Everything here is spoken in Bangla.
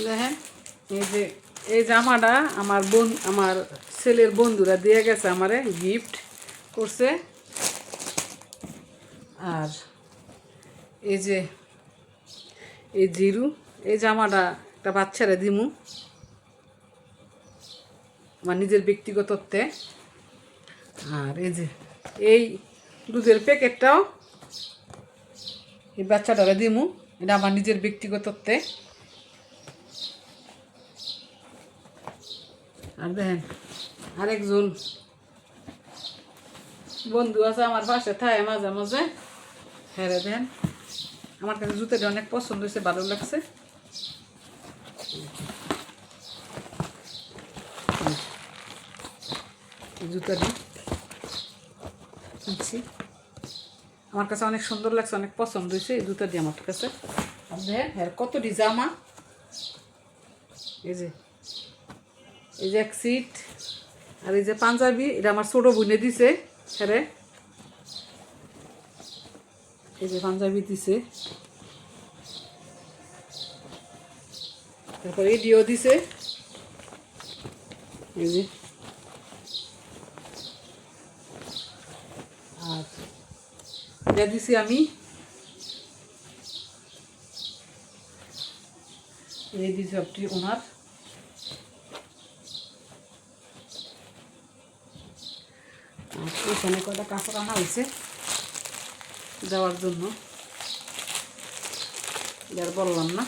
দেখেন এই জামাটা আমার ছেলের বন্ধুরা দিয়ে গেছে, আমারে গিফট করছে। আর এই জিরু, এই জামাটা একটা বাচ্চারা দিমু আমার নিজের ব্যক্তিগতত্বে। আর এই দুধের প্যাকেটটাও এই বাচ্চাটারে দিমু, এটা আমার নিজের ব্যক্তিগতত্বে। আর দেখেন আরেকজন বন্ধু আছে আমার পাশে থাকে মাঝে মাঝে, হ্যাঁ দেখেন আমার কাছে জুতাটা অনেক পছন্দ হয়েছে, ভালো লাগছে। জুতাটি কিনছি, আমার কাছে অনেক সুন্দর লাগছে, অনেক পছন্দ হয়েছে এই জুতাটি আমার কাছে। আর দেখেন হ্যাঁ কতটি জামা, এই যে এক সিট, আর এই যে পাঞ্জাবি, এটা আমার ছোটো বোনে দিছে। হ্যাঁ এই যে পাঞ্জাবি দিছে, তারপর এডিও দিছে, এই যে। আর এটা দিছি আমি, এই দিছি সবটি ওনার। আর এখানে কয়টা কাপড় আনা হয়েছে যাওয়ার জন্য, আর বললাম না।